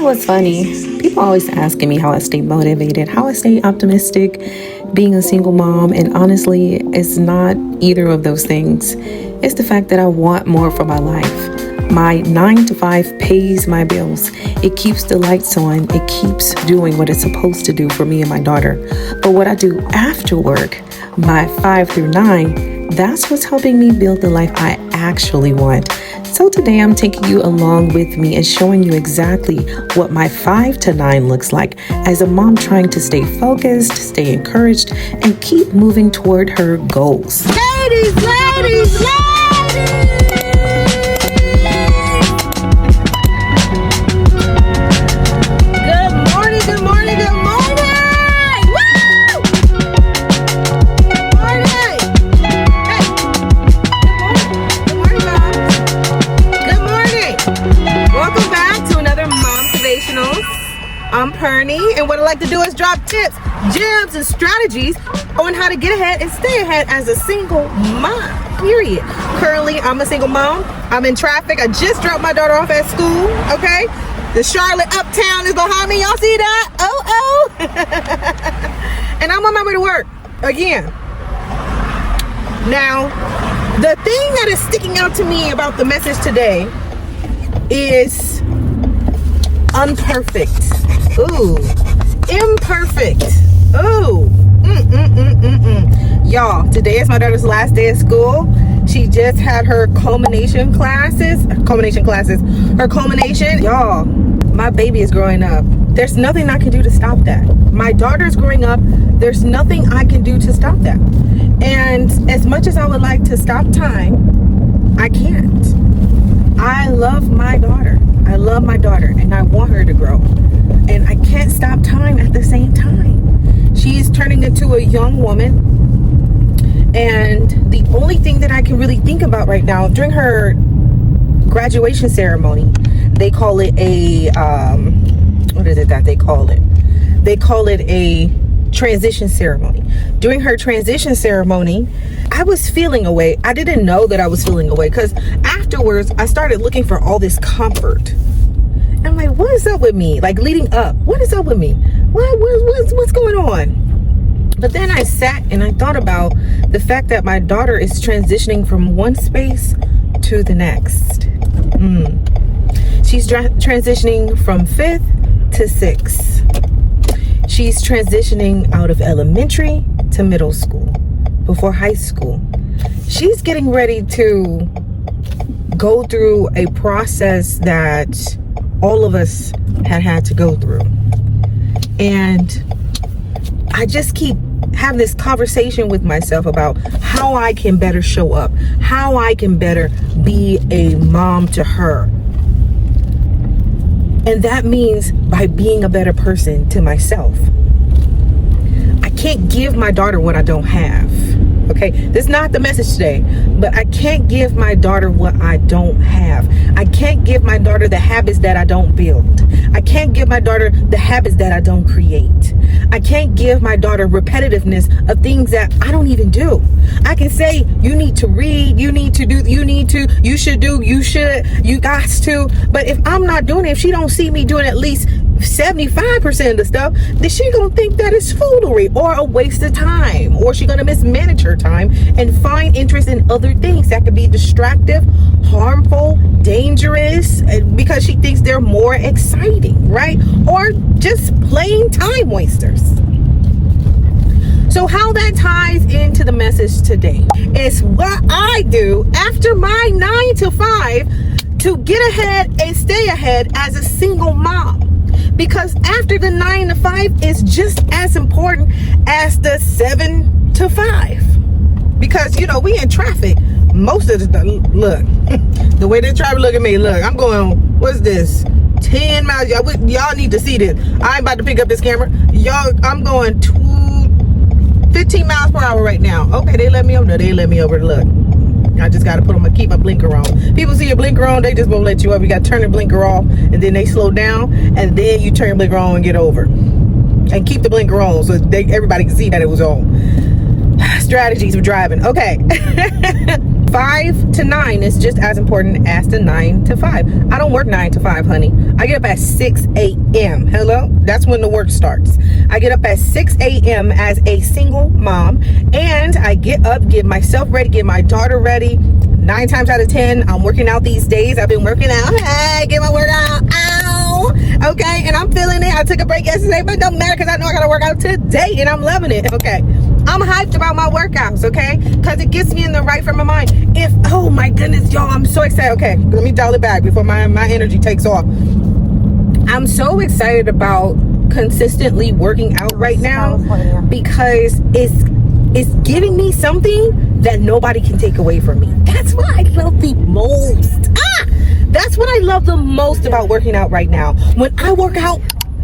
what's funny? People always asking me how I stay motivated, how I stay optimistic being a single mom, and honestly, it's not either of those things. It's the fact that I want more for my life. My 9 to 5 pays my bills. It keeps the lights on. It keeps doing what it's supposed to do for me and my daughter. But what I do after work, my 5 through 9, that's what's helping me build the life I actually want. So today I'm taking you along with me and showing you exactly what my 5 to 9 looks like as a mom trying to stay focused, stay encouraged, and keep moving toward her goals. Ladies! Good morning! Woo! Morning! Hey! Good morning, moms. Good morning! Welcome back to another Momtivationals. I'm Pernie, and what I like to do is drop tips, gems, and strategies on how to get ahead and stay ahead as a single mom, period. Currently, I'm a single mom. I'm in traffic. I just dropped my daughter off at school, okay? The Charlotte Uptown is behind me. Y'all see that? Oh. And I'm on my way to work again. Now, the thing that is sticking out to me about the message today is unperfect. Ooh. Imperfect. Ooh. Y'all, today is my daughter's last day of school. She just had her culmination. Y'all, my baby is growing up. There's nothing I can do to stop that. My daughter's growing up. There's nothing I can do to stop that. And as much as I would like to stop time, I can't. I love my daughter. And I want her to grow. And I can't stop time at the same time. She's turning into a young woman. And the only thing that I can really think about right now, during her graduation ceremony, they call it a, what is it that they call it? They call it a transition ceremony. During her transition ceremony, I was feeling away. I didn't know that I was feeling away because afterwards, I started looking for all this comfort. And I'm like, what is up with me? Like leading up, what is up with me? What's going on? But then I sat and I thought about the fact that my daughter is transitioning from one space to the next. She's transitioning from 5th to 6th. She's transitioning out of elementary to middle school before high school. She's getting ready to go through a process that all of us had to go through. And I just keep having this conversation with myself about how I can better show up, how I can better be a mom to her. And that means by being a better person to myself. I can't give my daughter what I don't have. Okay, this is not the message today, but I can't give my daughter what I don't have. I can't give my daughter the habits that I don't build. I can't give my daughter the habits that I don't create. I can't give my daughter repetitiveness of things that I don't even do. I can say, you need to read, you need to do, you should do, you got to. But if I'm not doing it, if she don't see me doing at least 75% of the stuff, then she gonna think that it's foolery or a waste of time, or she gonna mismanage her time and find interest in other things that could be distractive, harmful, dangerous, because she thinks they're more exciting, right? Or just plain time wasters. So how that ties into the message today is what I do after my 9 to 5 to get ahead and stay ahead as a single mom. Because after the 9 to 5 is just as important as the 7 to 5. Because, you know, we in traffic most of the time. Look, the way the traffic look at me, look, I'm going, what's this? 10 miles. Y'all need to see this. I ain't about to pick up this camera. Y'all, I'm going 15 miles per hour right now. Okay, they let me over. No, they let me over. Look, I just got to keep my blinker on. People see your blinker on, they just won't let you up. You got to turn the blinker off, and then they slow down, and then you turn the blinker on and get over. And keep the blinker on so everybody can see that it was on. Strategies of driving. Okay. 5 to 9 is just as important as the 9 to 5. I don't work 9 to 5, honey. I get up at 6 a.m. Hello? That's when the work starts. I get up at 6 a.m. as a single mom, and I get up, get myself ready, get my daughter ready. 9 times out of 10, I'm working out these days. I've been working out. Hey, get my workout. Ow. Okay, and I'm feeling it. I took a break yesterday, but it don't matter because I know I got to work out today, and I'm loving it. Okay. I'm hyped about my workouts, okay? Because it gets me in the right frame of mind. Oh my goodness, y'all, I'm so excited. Okay, let me dial it back before my energy takes off. I'm so excited about consistently working out right now because it's giving me something that nobody can take away from me. That's what I love the most. That's what I love the most about working out right now. When I work out,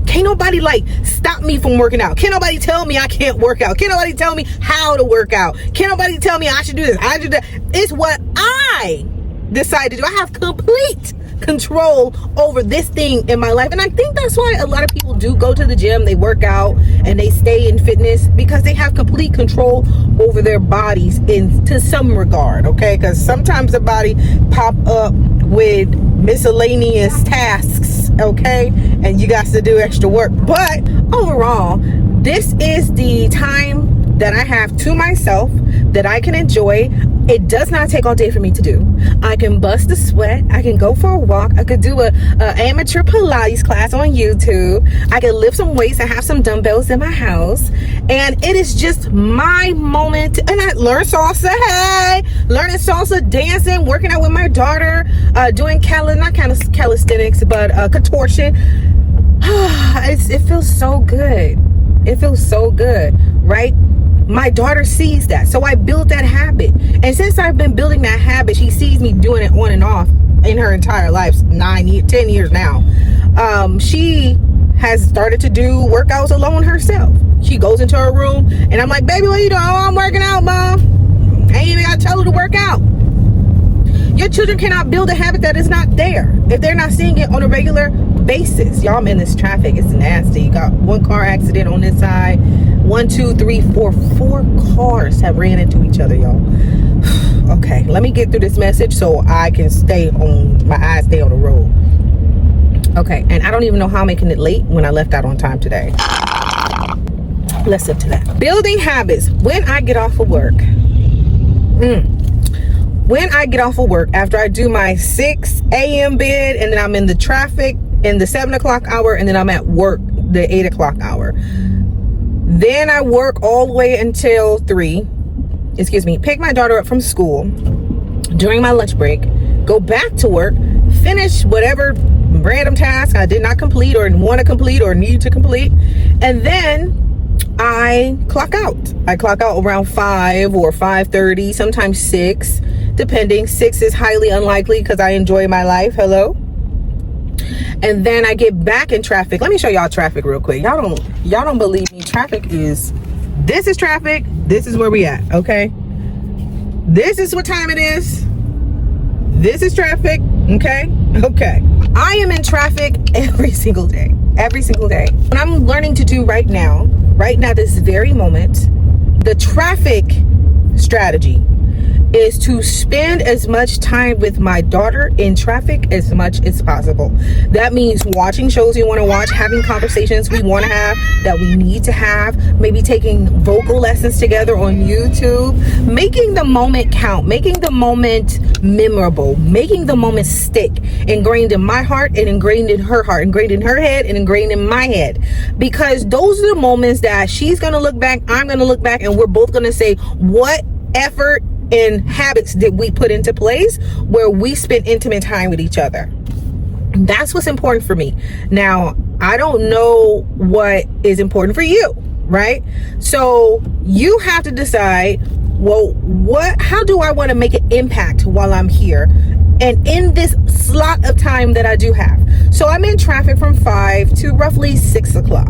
can't nobody like stop me from working out. Can't nobody tell me I can't work out. Can't nobody tell me how to work out. Can't nobody tell me I should do this. I should do that. It's what I decide to do. I have complete control over this thing in my life. And I think that's why a lot of people do go to the gym, they work out, and they stay in fitness because they have complete control over their bodies to some regard, okay? Because sometimes the body pop up with miscellaneous tasks, okay? And you got to do extra work. But overall, this is the time that I have to myself that I can enjoy. It does not take all day for me to do. I can bust a sweat. I can go for a walk. I could do a amateur Pilates class on YouTube. I can lift some weights. I have some dumbbells in my house. And it is just my moment. And I learn salsa. Hey! Learning salsa, dancing, working out with my daughter, doing not calisthenics, but contortion. It feels so good. It feels so good, right? My daughter sees that, so I built that habit, and since I've been building that habit, she sees me doing it on and off in her entire life, 10 years now. She has started to do workouts alone herself. She goes into her room and I'm like, baby, what are you doing? Oh, I'm working out, mom. I ain't even gotta tell her to work out. Your children cannot build a habit that is not there if they're not seeing it on a regular basis. Y'all, I'm in this traffic. It's nasty. You got one car accident on this side. 1, 2, 3, 4 cars have ran into each other, y'all. Okay, let me get through this message so I can my eyes stay on the road. Okay, and I don't even know how I'm making it late when I left out on time today. Listen to that. Building habits. When I get off of work. When I get off of work, after I do my 6 a.m. bid, and then I'm in the traffic in the 7 o'clock hour, and then I'm at work the 8 o'clock hour. Then I work all the way until 3. Pick my daughter up from school during my lunch break, go back to work, finish whatever random task I did not complete or want to complete or need to complete, and then I clock out. I clock out around 5 or 5:30, sometimes 6, depending. 6 is highly unlikely because I enjoy my life. Hello. And then I get back in traffic. Let me show y'all traffic real quick. Y'all don't believe me. This is traffic. This is where we at, okay? This is what time it is. This is traffic, okay? Okay. I am in traffic every single day. Every single day. What I'm learning to do right now, this very moment, the traffic strategy is to spend as much time with my daughter in traffic as much as possible. That means watching shows we want to watch, having conversations we want to have, that we need to have, maybe taking vocal lessons together on YouTube, making the moment count, making the moment memorable, making the moment stick, ingrained in my heart and ingrained in her heart, ingrained in her head and ingrained in my head. Because those are the moments that she's going to look back, I'm going to look back, and we're both going to say, what effort and habits that we put into place where we spend intimate time with each other. That's what's important for me. Now, I don't know what is important for you, right? So you have to decide, well, how do I want to make an impact while I'm here and in this slot of time that I do have? So I'm in traffic from 5 to roughly 6 o'clock.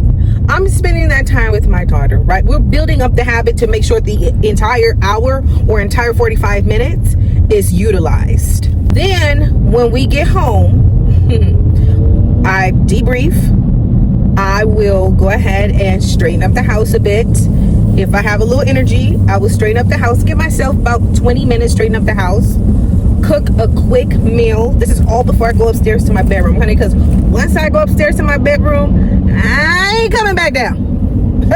I'm spending that time with my daughter, right? We're building up the habit to make sure the entire hour or entire 45 minutes is utilized. Then when we get home, I debrief. I will go ahead and straighten up the house a bit. If I have a little energy, I will straighten up the house, give myself about 20 minutes, straighten up the house, cook a quick meal. This is all before I go upstairs to my bedroom, honey, because once I go upstairs to my bedroom, I ain't coming back down.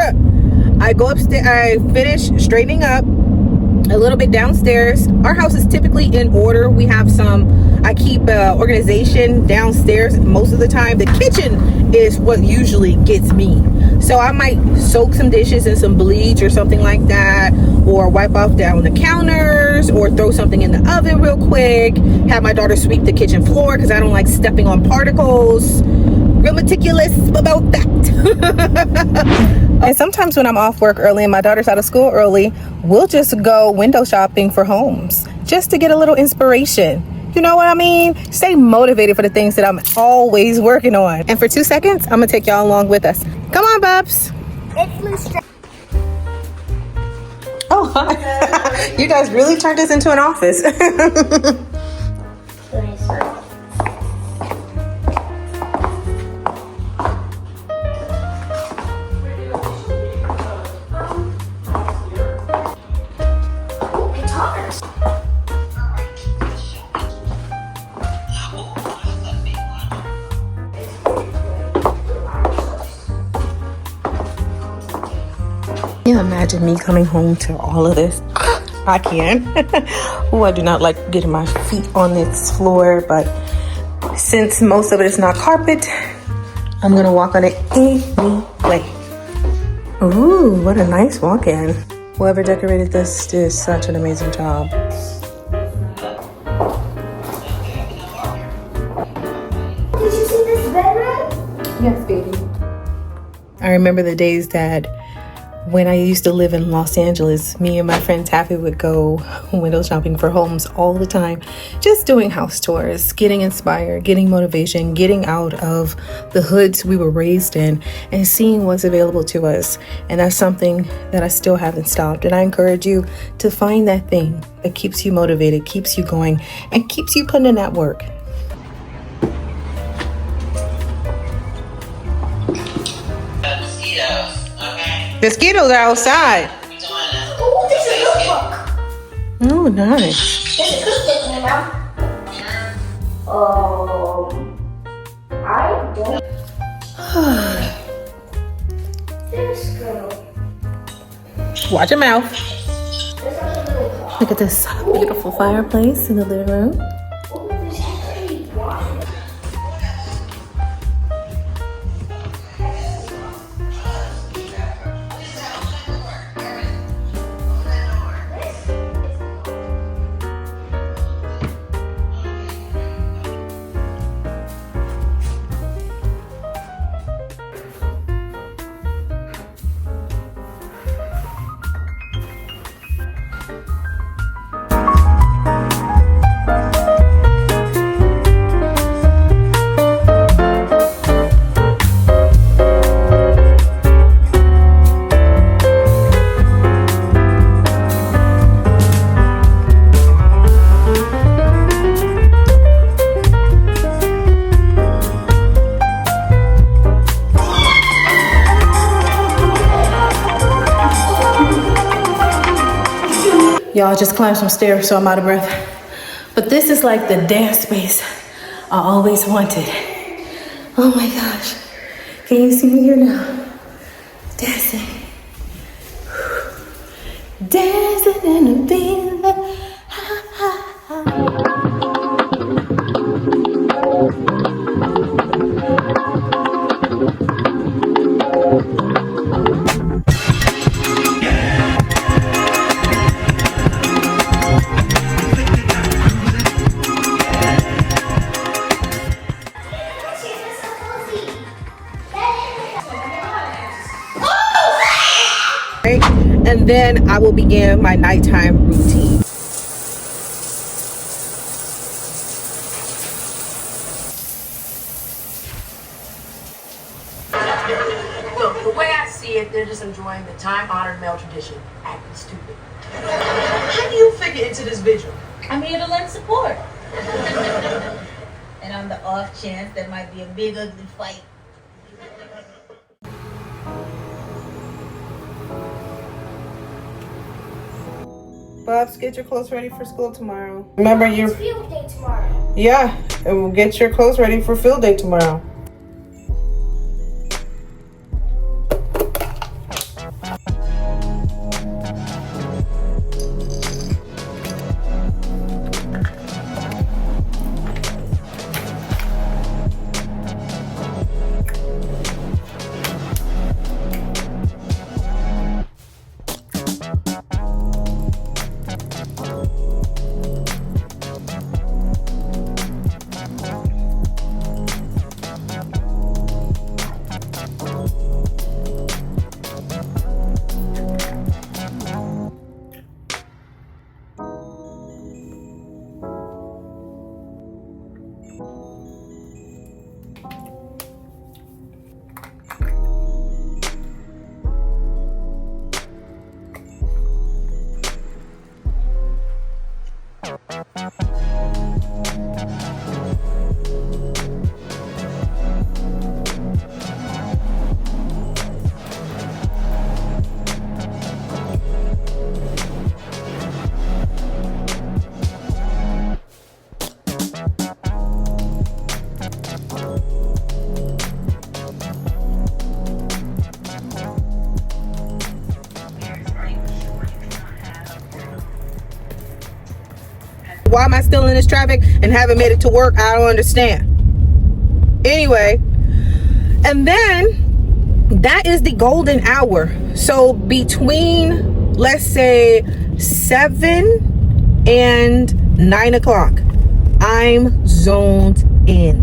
I go upstairs, I finish straightening up a little bit downstairs. Our house is typically in order. We have I keep organization downstairs most of the time. The kitchen is what usually gets me. So I might soak some dishes in some bleach or something like that, or wipe off down the counters, or throw something in the oven real quick. Have my daughter sweep the kitchen floor because I don't like stepping on particles. Real meticulous about that. And sometimes when I'm off work early and my daughter's out of school early, we'll just go window shopping for homes just to get a little inspiration. You know what I mean? Stay motivated for the things that I'm always working on. And for 2 seconds, I'm gonna take y'all along with us. Come on, Bubs. Oh, hi. You guys really turned this into an office. Can you imagine me coming home to all of this? I can. Oh, I do not like getting my feet on this floor, but since most of it is not carpet, I'm gonna walk on it anyway. Ooh, what a nice walk-in. Whoever decorated this did such an amazing job. Did you see this bedroom? Yes, baby. I remember the days that when I used to live in Los Angeles, me and my friend Taffy would go window shopping for homes all the time, just doing house tours, getting inspired, getting motivation, getting out of the hoods we were raised in and seeing what's available to us. And that's something that I still haven't stopped. And I encourage you to find that thing that keeps you motivated, keeps you going, and keeps you putting in that work. Mosquitoes are outside. Oh, there's a cookbook. Oh, nice. There's a cookbook in there. I don't. This girl. Watch your mouth. There's like a little clock. Look at this beautiful fireplace in the living room. Oh, there's actually water. Y'all just climbed some stairs, so I'm out of breath. But this is like the dance space I always wanted. Oh my gosh. Can you see me here now? Dancing. Dancing in a beat. Ha, ha, ha. And then I will begin my nighttime routine. Look, the way I see it, they're just enjoying the time-honored male tradition, acting stupid. How do you figure into this vigil? I'm here to lend support. And on the off chance there might be a big ugly fight. Bubs, get your clothes ready for school tomorrow. Remember It's your field day tomorrow. yeah, and we'll get your clothes ready for field day tomorrow. Why am I still in this traffic and haven't made it to work? I don't understand. Anyway, and then that is the golden hour. So between, let's say, 7 and 9 o'clock, I'm zoned in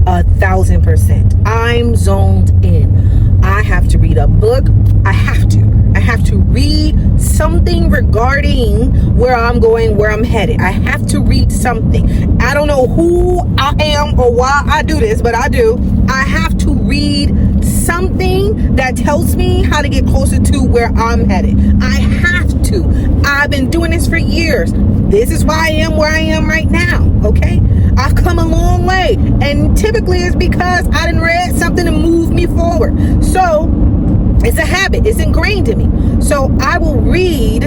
1,000%. I'm zoned in. I have to read a book. I have to read something regarding where I'm going, where I'm headed. I have to read something. I don't know who I am or why I do this, but I do. I have to read something that tells me how to get closer to where I'm headed. I have to. I've been doing this for years. This is why I am where I am right now, okay? I've come a long way, and typically it's because I done read something to move me forward. So it's a habit. It's ingrained in me. So I will read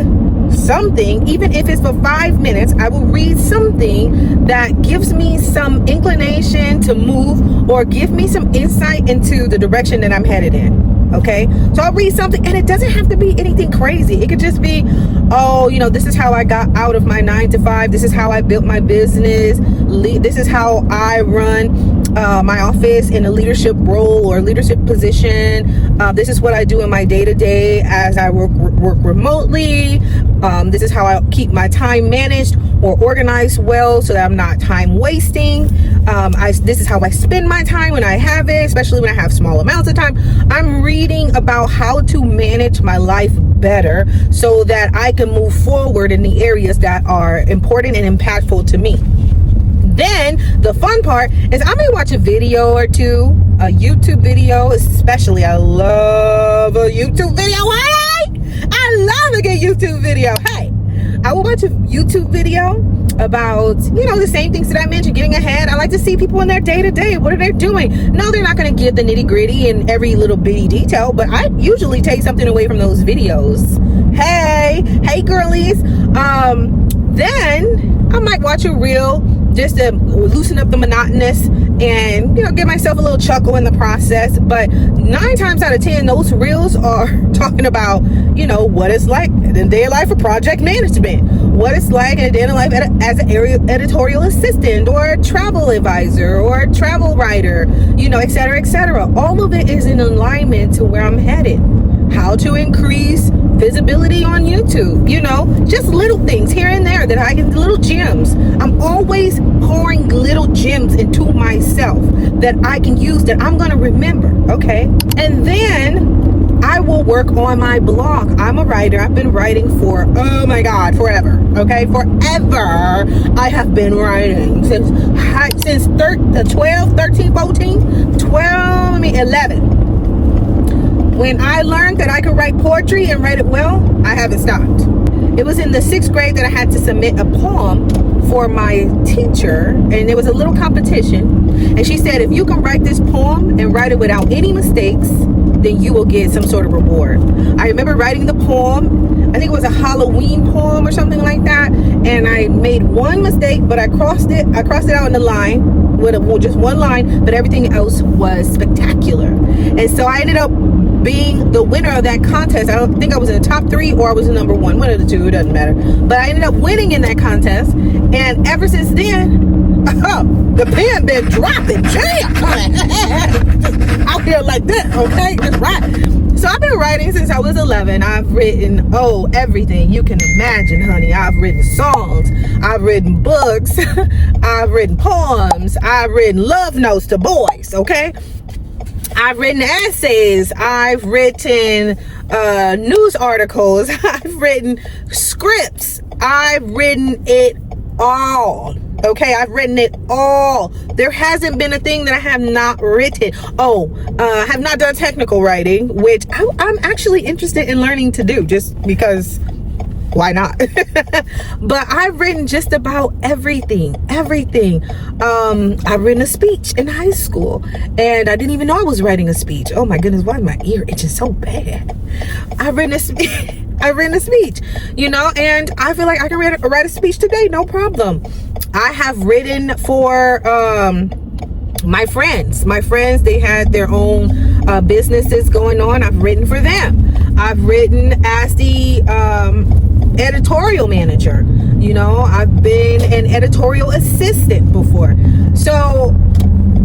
something, even if it's for 5 minutes. I will read something that gives me some inclination to move or give me some insight into the direction that I'm headed in. Okay, so I'll read something, and it doesn't have to be anything crazy. It could just be, oh, you know, this is how I got out of my 9 to 5. This is how I built my business. This is how I run my office in a leadership role or leadership position. This is what I do in my day-to-day as I work remotely. This is how I keep my time managed or organized well so that I'm not time wasting. This is how I spend my time when I have it, especially when I have small amounts of time. I'm reading about how to manage my life better so that I can move forward in the areas that are important and impactful to me. Then the fun part is I may watch a video or two, a YouTube video, especially. I love a YouTube video. Hey, I love a good YouTube video. Hey, I will watch a YouTube video about, you know, the same things that I mentioned, getting ahead. I like to see people in their day-to-day. What are they doing? No, they're not going to give the nitty-gritty and every little bitty detail, but I usually take something away from those videos. Hey girlies. Then I might watch a reel just to loosen up the monotonous and, you know, give myself a little chuckle in the process. But 9 times out of 10, those reels are talking about, you know, what it's like in a day of life of project management, what it's like in a day of life as an editorial assistant or a travel advisor or a travel writer, you know, et cetera, et cetera. All of it is in alignment to where I'm headed. How to increase visibility on YouTube, you know, just little things here and there that I get, little gems. I'm always pouring little gems into myself that I can use, that I'm going to remember, okay? And then I will work on my blog. I'm a writer. I've been writing for, oh my God, forever, okay? Forever. I have been writing since 11. When I learned that I could write poetry and write it well, I haven't stopped. It was in the 6th grade that I had to submit a poem for my teacher, and there was a little competition, and she said, if you can write this poem and write it without any mistakes, then you will get some sort of reward. I remember writing the poem, I think it was a Halloween poem or something like that, and I made one mistake, but I crossed it out in the line with just one line, but everything else was spectacular. And so I ended up being the winner of that contest. I don't think I was in the top 3 or I was in number 1, one of the two, it doesn't matter, but I ended up winning in that contest. And ever since then, the pen been dropping jam out here like this, okay, just right. So I've been writing since I was 11. I've written everything you can imagine, honey. I've written songs, I've written books, I've written poems, I've written love notes to boys, okay? I've written essays, I've written news articles, I've written scripts, I've written it all. Okay, I've written it all. There hasn't been a thing that I have not written. I have not done technical writing, which I'm actually interested in learning to do, just because why not? But I've written just about everything. I've written a speech in high school, and I didn't even know I was writing a speech. Oh my goodness, why is my ear itching so bad? I've written a speech, you know, and I feel like I can write a speech today, no problem. I have written for my friends. They had their own businesses going on. I've written for them. I've written as the editorial manager. You know, I've been an editorial assistant before. So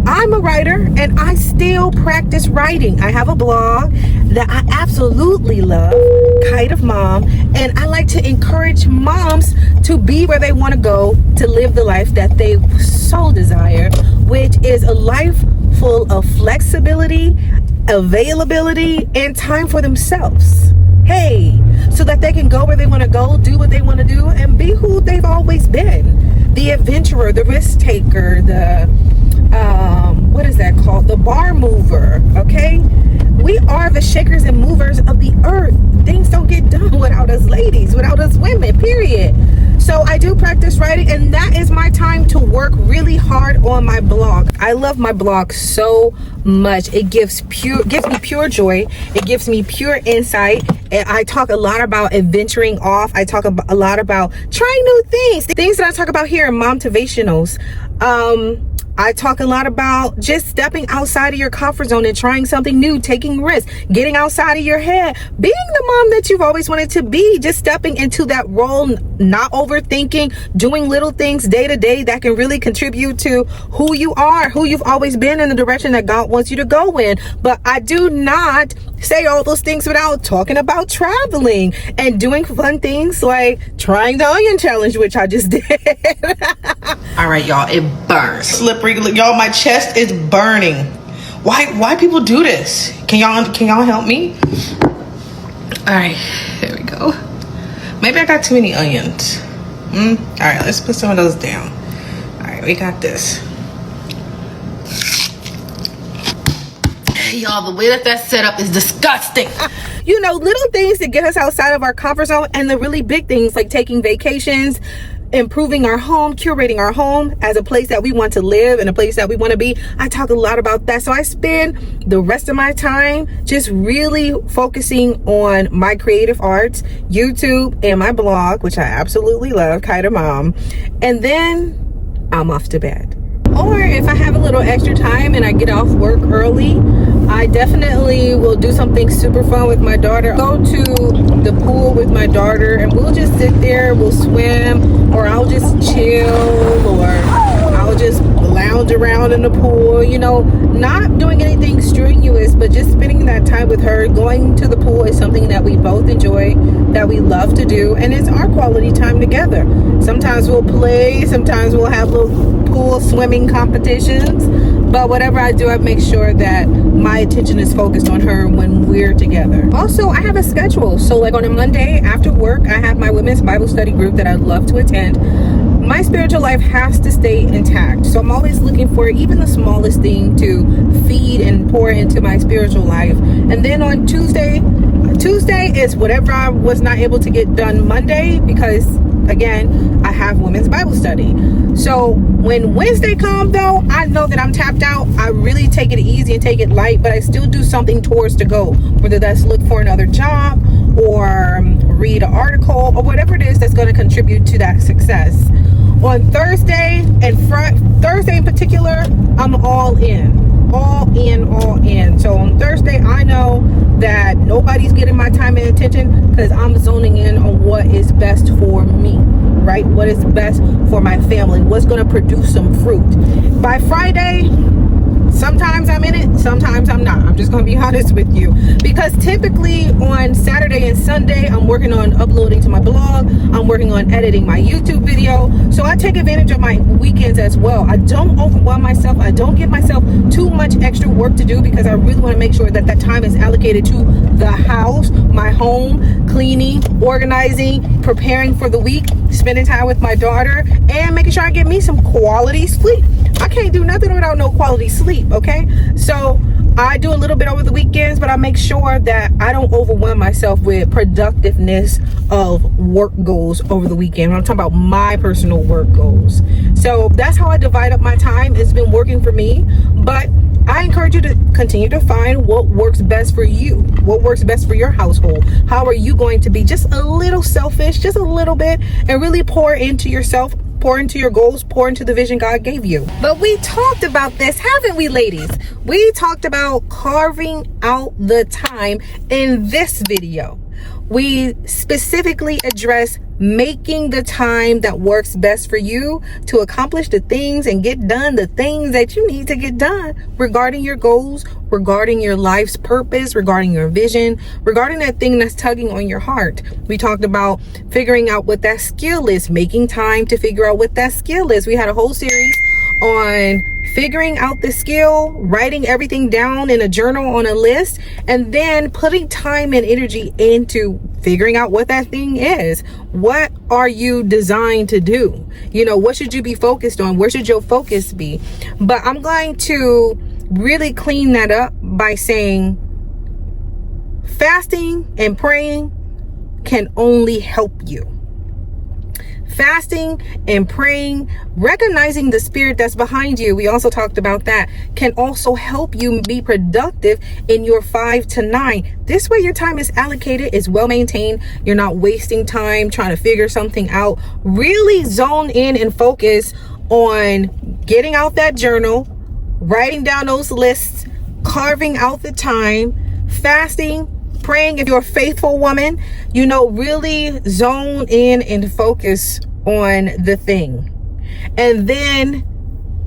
I'm a writer, and I still practice writing. I have a blog that I absolutely love, Kind of Mom, and I like to encourage moms to be where they want to go, to live the life that they so desire, which is a life full of flexibility, availability, and time for themselves. Hey, so that they can go where they want to go, do what they want to do, and be who they've always been. The adventurer, the risk taker, the what is that called? The bar mover, okay? We are the shakers and movers of the earth. Things don't get done without us ladies, without us women, period. So I do practice writing, and that is my time to work really hard on my blog. I love my blog so much. It gives me pure joy. It gives me pure insight. And I talk a lot about adventuring off. I talk a lot about trying new things that I talk about here in Momtivationals. I talk a lot about just stepping outside of your comfort zone and trying something new, taking risks, getting outside of your head, being the mom that you've always wanted to be, just stepping into that role, not overthinking, doing little things day to day that can really contribute to who you are, who you've always been, in the direction that God wants you to go in. But I do not say all those things without talking about traveling and doing fun things like trying the onion challenge, which I just did. All right, y'all, it burns. Slippery, y'all, my chest is burning. Why people do this? Can y'all help me? All right, there we go. Maybe I got too many onions. All right, let's put some of those down. All right, we got this. Hey, y'all, the way that's set up is disgusting. You know, little things that get us outside of our comfort zone, and the really big things like taking vacations, improving our home, curating our home as a place that we want to live and a place that we want to be. I talk a lot about that. So I spend the rest of my time just really focusing on my creative arts, YouTube, and my blog, which I absolutely love, Kind of Mom. And then I'm off to bed. Or if I have a little extra time and I get off work early, I definitely will do something super fun with my daughter. Go to the pool with my daughter, and we'll just sit there, we'll swim, or I'll just chill, or I'll just lounge around in the pool, you know, not doing anything strenuous, but just spending that time with her. Going to the pool is something that we both enjoy, that we love to do, and it's our quality time together. Sometimes we'll play, sometimes we'll have little pool swimming competitions, but whatever I do, I make sure that my attention is focused on her when we're together. Also, I have a schedule. So like on a Monday after work, I have my women's Bible study group that I'd love to attend. My spiritual life has to stay intact, so I'm always looking for even the smallest thing to feed and pour into my spiritual life. And then on Tuesday is whatever I was not able to get done Monday, because again, I have women's Bible study. So when Wednesday comes, though, I know that I'm tapped out. I really take it easy and take it light, but I still do something towards the goal, whether that's look for another job or read an article or whatever it is that's going to contribute to that success. On Thursday and Thursday in particular, I'm all in. So on Thursday, I know that nobody's getting my time and attention because I'm zoning in on what is best for me, right? What is best for my family? What's going to produce some fruit? By Friday, sometimes I'm in it, sometimes I'm not. I'm just going to be honest with you. Because typically on Saturday and Sunday, I'm working on uploading to my blog. I'm working on editing my YouTube video. So I take advantage of my weekends as well. I don't overwhelm myself. I don't give myself too much extra work to do because I really want to make sure that that time is allocated to the house, my home, cleaning, organizing, preparing for the week, spending time with my daughter, and making sure I get me some quality sleep. I can't do nothing without no quality sleep, okay? So I do a little bit over the weekends, but I make sure that I don't overwhelm myself with productiveness of work goals over the weekend. I'm talking about my personal work goals. So that's how I divide up my time. It's been working for me, but I encourage you to continue to find what works best for you, what works best for your household. How are you going to be just a little selfish, just a little bit, and really pour into yourself, pour into your goals, pour into the vision God gave you. But we talked about this, haven't we, ladies? We talked about carving out the time in this video. We specifically address making the time that works best for you to accomplish the things and get done the things that you need to get done regarding your goals, regarding your life's purpose, regarding your vision, regarding that thing that's tugging on your heart. We talked about figuring out what that skill is, making time to figure out what that skill is. We had a whole series on figuring out the skill, writing everything down in a journal on a list, and then putting time and energy into figuring out what that thing is. What are you designed to do? You know, what should you be focused on? Where should your focus be? But I'm going to really clean that up by saying fasting and praying can only help you. Fasting and praying, recognizing the spirit that's behind you, we also talked about that, can also help you be productive in your 5 to 9. This way your time is allocated, is well maintained. You're not wasting time trying to figure something out. Really zone in and focus on getting out that journal, writing down those lists, carving out the time, fasting, praying. If you're a faithful woman, you know, really zone in and focus on the thing, and then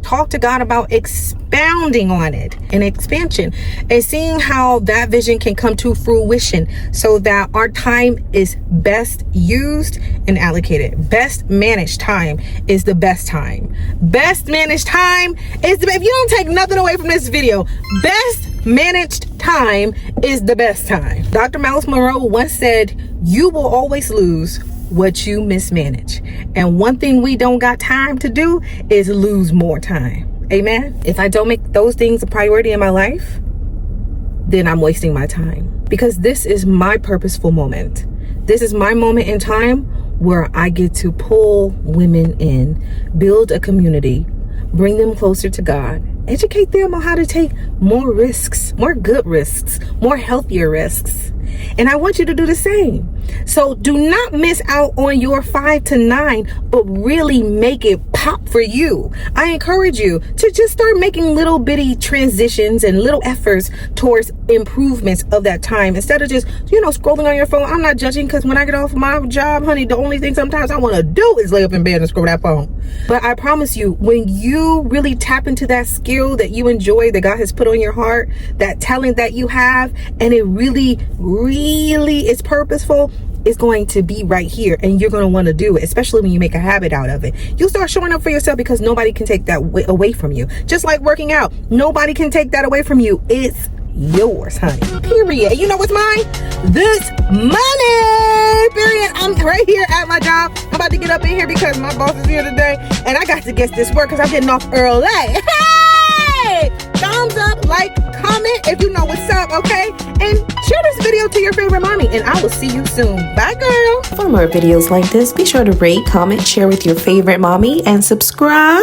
talk to God about expounding on it, and expansion, and seeing how that vision can come to fruition so that our time is best used and allocated. Best managed time is the best time. Best managed time is if you don't take nothing away from this video, best managed time is the best time. Dr. Miles Monroe once said, you will always lose what you mismanage. And one thing we don't got time to do is lose more time. Amen. If I don't make those things a priority in my life, then I'm wasting my time, because this is my purposeful moment. This is my moment in time where I get to pull women in, build a community, bring them closer to God, educate them on how to take more risks, more good risks, more healthier risks. And I want you to do the same. So do not miss out on your 5 to 9, but really make it pop for you. I encourage you to just start making little bitty transitions and little efforts towards improvements of that time, instead of just, you know, scrolling on your phone. I'm not judging, because when I get off my job, honey, the only thing sometimes I want to do is lay up in bed and scroll that phone. But I promise you, when you really tap into that skill that you enjoy, that God has put on your heart, that talent that you have, and it really is purposeful, is going to be right here, and you're going to want to do it, especially when you make a habit out of it. You'll start showing up for yourself, because nobody can take that away from you. Just like working out, nobody can take that away from you. It's yours, honey. Period. You know what's mine? This money. Period. I'm right here at my job. I'm about to get up in here because my boss is here today, and I got to get this work because I'm getting off early. Hey! Thumbs up, like, comment if you know what's up, okay? And share this video to your favorite mommy, and I will see you soon. Bye, girl. For more videos like this, be sure to rate, comment, share with your favorite mommy, and subscribe.